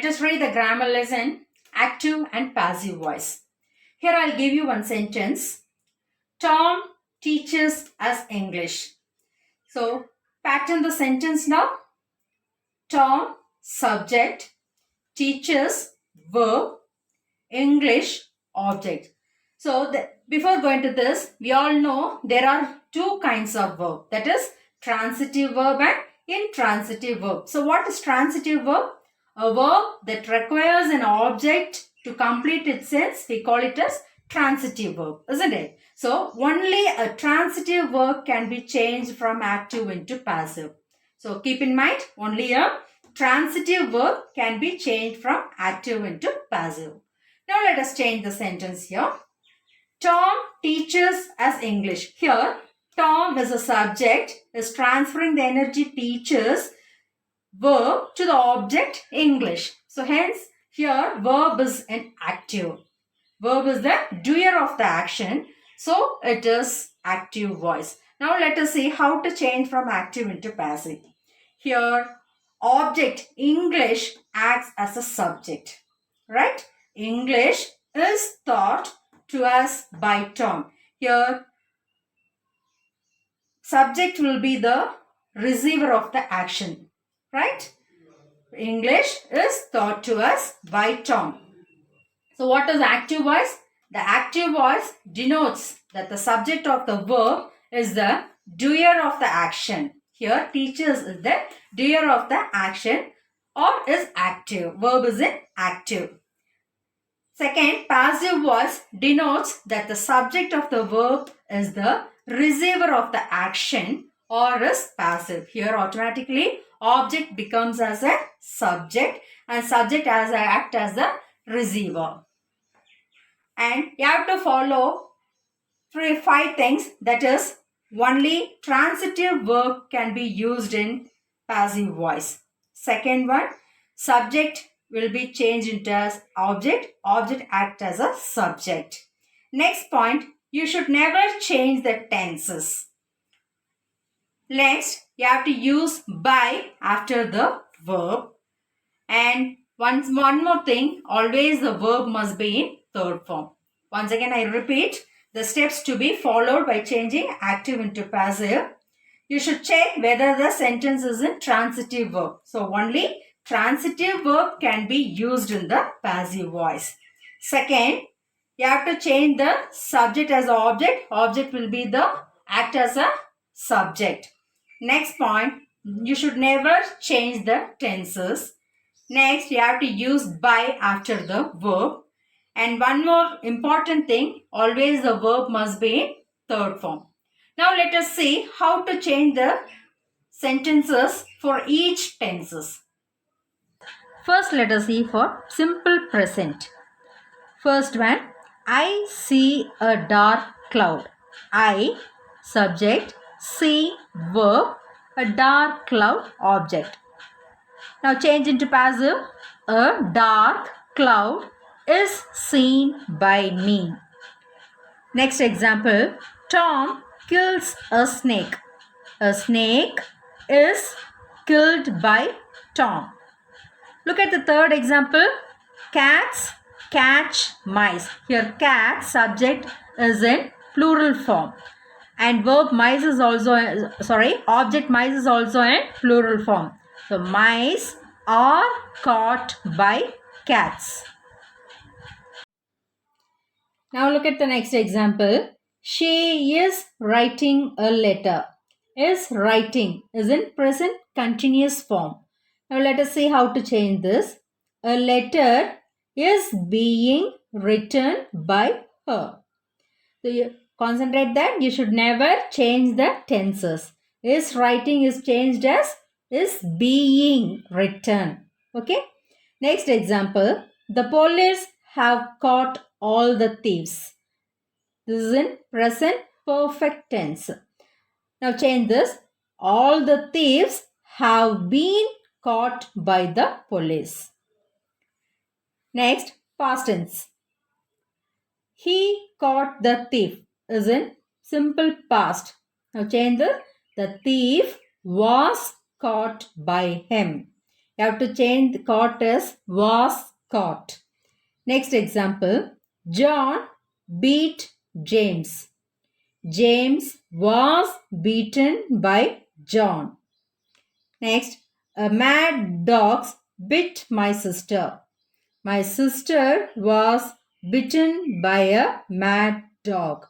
let us read the grammar lesson, active and passive voice. Here I'll give you one sentence. Tom teaches us English. So, pattern the sentence now. Tom, subject, teaches, verb, English, object. So, before going to this, we all know there are two kinds of verb. That is, transitive verb and intransitive verb. So, what is transitive verb? A verb that requires an object to complete its sense, we call it as transitive verb, isn't it? So, only a transitive verb can be changed from active into passive. So, keep in mind, only a transitive verb can be changed from active into passive. Now, let us change the sentence here. Tom teaches us English. Here, Tom is a subject, is transferring the energy teaches verb to the object English. So, hence, here verb is an active. Verb is the doer of the action. So, it is active voice. Now, let us see how to change from active into passive. Here, object English acts as a subject. Right? English is taught to us by Tom. Here, subject will be the receiver of the action. Right? English is taught to us by Tom. So, what is active voice? The active voice denotes that the subject of the verb is the doer of the action. Here, teaches is the doer of the action or is active. Verb is in active. Second, passive voice denotes that the subject of the verb is the receiver of the action or is passive. Here, automatically, object becomes as a subject and subject as a act as the receiver. And you have to follow 5 things, that is, only transitive verb can be used in passive voice. Second one, subject will be changed into as object, object act as a subject. Next point, you should never change the tenses. Next, you have to use by after the verb. And one more thing, always the verb must be in third form. Once again, I repeat the steps to be followed by changing active into passive. You should check whether the sentence is in transitive verb. So, only transitive verb can be used in the passive voice. Second, you have to change the subject as object. Object will be the act as a subject. Next point, you should never change the tenses. Next, you have to use by after the verb. And one more important thing, always the verb must be in third form. Now, let us see how to change the sentences for each tenses. First, let us see for simple present. First one, I see a dark cloud. I, subject, see, verb, a dark cloud, object. Now change into passive. A dark cloud is seen by me. Next example, Tom kills a snake. A snake is killed by Tom. Look at the third example. Cats catch mice. Here cat subject is in plural form. And verb mice is also, object mice is also in plural form. So, mice are caught by cats. Now, look at the next example. She is writing a letter. Is writing is in present continuous form. Now, let us see how to change this. A letter is being written by her. So, you concentrate that you should never change the tenses. Is writing is changed as is being written. Okay. Next example. The police have caught all the thieves. This is in present perfect tense. Now change this. All the thieves have been caught by the police. Next, past tense. He caught the thief is in simple past. Now change the thief was caught by him. You have to change the caught as was caught. Next example. John beat James. James was beaten by John. Next. A mad dog bit my sister. My sister was bitten by a mad dog.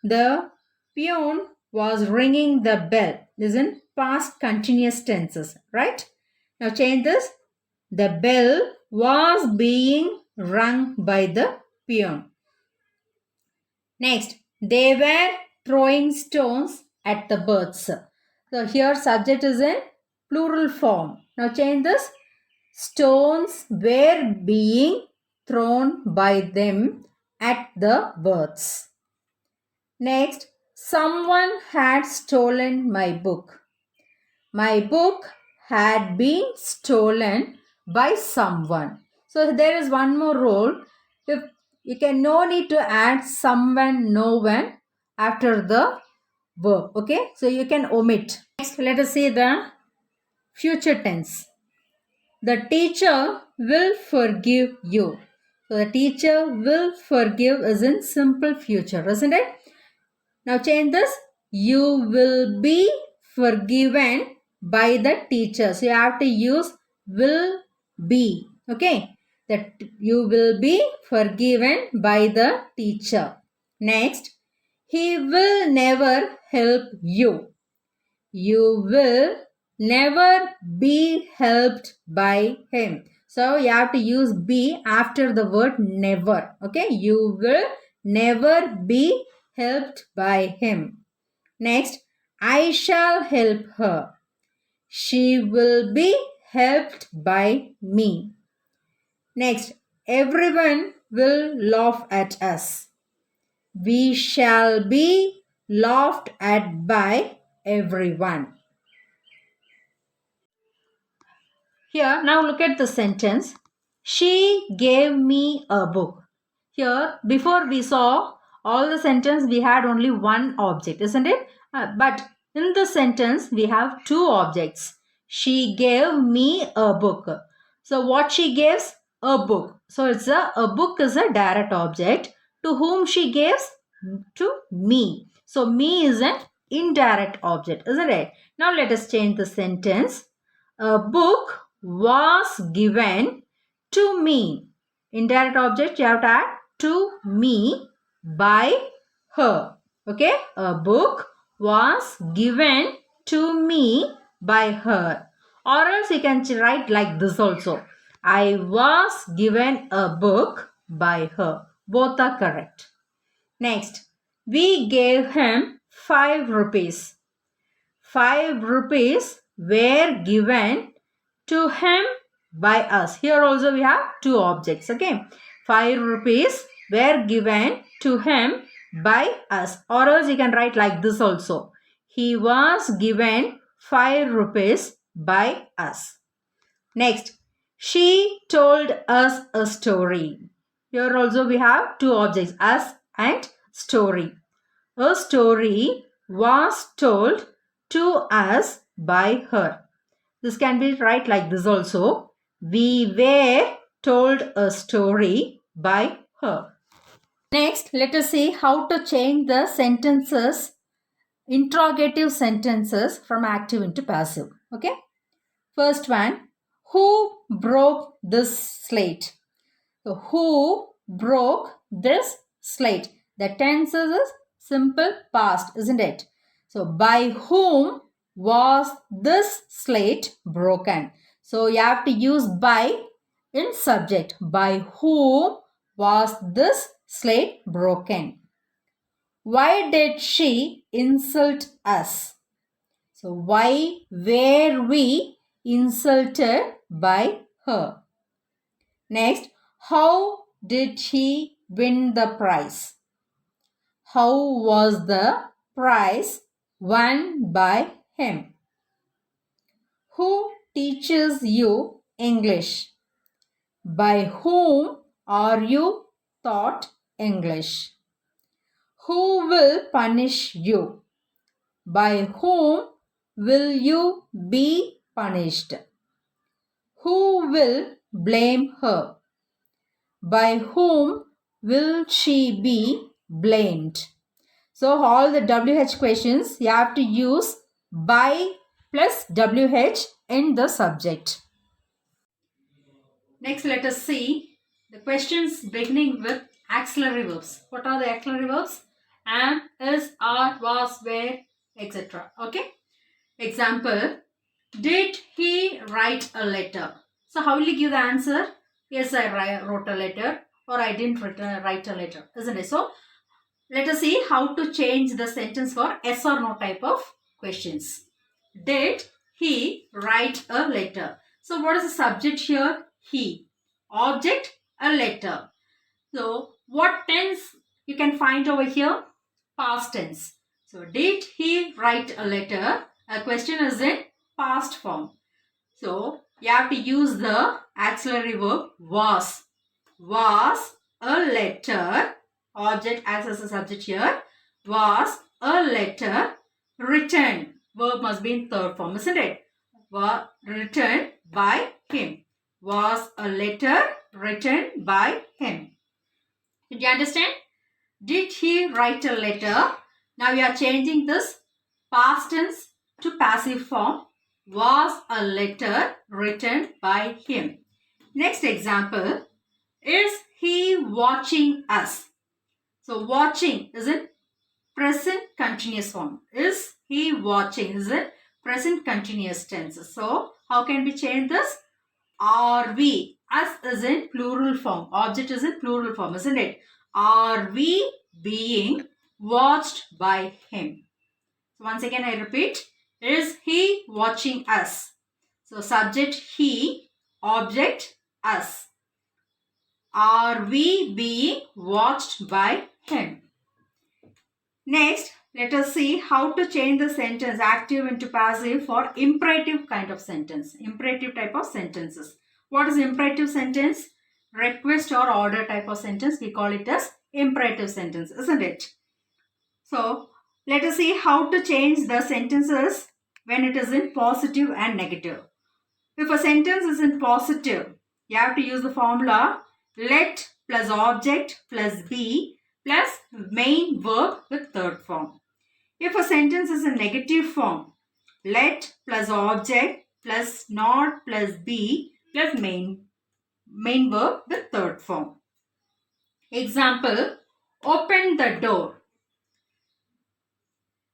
The peon was ringing the bell. This is in past continuous tenses, right? Now change this. The bell was being rung by the peon. Next, they were throwing stones at the birds. So here subject is in plural form. Now change this. Stones were being thrown by them at the birds. Next, someone had stolen my book. My book had been stolen by someone. So there is one more rule. If you can no need to add someone, no one after the verb. Okay, so you can omit. Next, let us see the future tense. The teacher will forgive you. So the teacher will forgive is in simple future, isn't it? Now change this. You will be forgiven by the teacher. So you have to use will be. Okay. That you will be forgiven by the teacher. Next. He will never help you. You will never be helped by him. So you have to use be after the word never. Okay. You will never be helped by him. Next, I shall help her. She will be helped by me. Next, everyone will laugh at us. We shall be laughed at by everyone. Here, now look at the sentence. She gave me a book. Here, before we saw all the sentence, we had only one object, isn't it? But in the sentence, we have two objects. She gave me a book. So, what she gives? A book. So, a book is a direct object. To whom she gives? To me. So, me is an indirect object, isn't it? Now, let us change the sentence. A book was given to me. Indirect object you have to add to me by her. Okay. A book was given to me by her. Or else you can write like this also. I was given a book by her. Both are correct. Next. We gave him 5 rupees. 5 rupees were given to him by us. Here also we have two objects. Okay. 5 rupees were given to him by us. Or else you can write like this also. He was given 5 rupees by us. Next. She told us a story. Here also we have two objects. Us and story. A story was told to us by her. This can be right like this also. We were told a story by her. Next, let us see how to change the sentences, interrogative sentences from active into passive. Okay. First one, who broke this slate? So, who broke this slate? The tense is simple past, isn't it? So, by whom was this slate broken? So, you have to use by in subject. By whom was this slate broken? Why did she insult us? So, why were we insulted by her? Next, how did he win the prize? How was the prize won by him? Who teaches you English? By whom are you taught English? Who will punish you? By whom will you be punished? Who will blame her? By whom will she be blamed? So all the WH questions you have to use by plus WH in the subject. Next, let us see the questions beginning with auxiliary verbs. What are the auxiliary verbs? Am, is, are, was, were, etc. Okay. Example, did he write a letter? So how will you give the answer? Yes, I wrote a letter, or I didn't write a letter, isn't it? So let us see how to change the sentence for yes or no type of questions. Did he write a letter? So what is the subject here? He. Object, a letter. So what tense you can find over here? Past tense. So did he write a letter? A question is in past form. So you have to use the auxiliary verb was. Was a letter. Object acts as a subject here. Was a letter written. Verb must be in third form, isn't it? Was written by him. Was a letter written by him. Did you understand? Did he write a letter? Now we are changing this past tense to passive form. Was a letter written by him. Next example. Is he watching us? So watching is in present continuous form. Is he watching is in present continuous tense. So how can we change this? Are we? Us is in plural form. Object is in plural form, isn't it? Are we being watched by him? So once again I repeat. Is he watching us? So subject he, object us. Are we being watched by him? Next, let us see how to change the sentence active into passive for imperative kind of sentence. Imperative type of sentences. What is imperative sentence? Request or order type of sentence. We call it as imperative sentence, isn't it? So, let us see how to change the sentences when it is in positive and negative. If a sentence is in positive, you have to use the formula let plus object plus be plus main verb with third form. If a sentence is in negative form, let plus object plus not plus be plus main verb with third form. Example, open the door.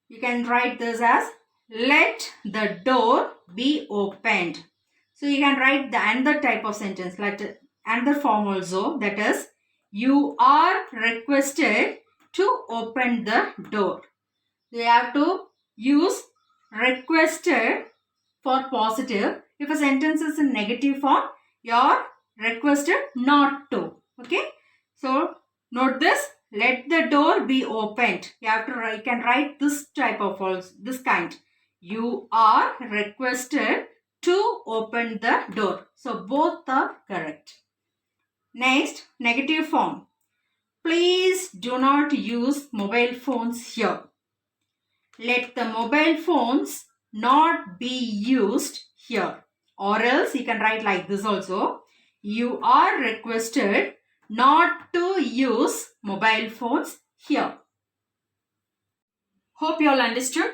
You can write this as let the door be opened. So you can write the another type of sentence like another form also, that is you are requested to open the door. You have to use requested for positive. If a sentence is in negative form, you are requested not to. Okay. So note this. Let the door be opened. You have to write, you can write this type of this kind. You are requested to open the door. So both are correct. Next, negative form. Please do not use mobile phones here. Let the mobile phones not be used here. Or else you can write like this also. You are requested not to use mobile phones here. Hope you all understood.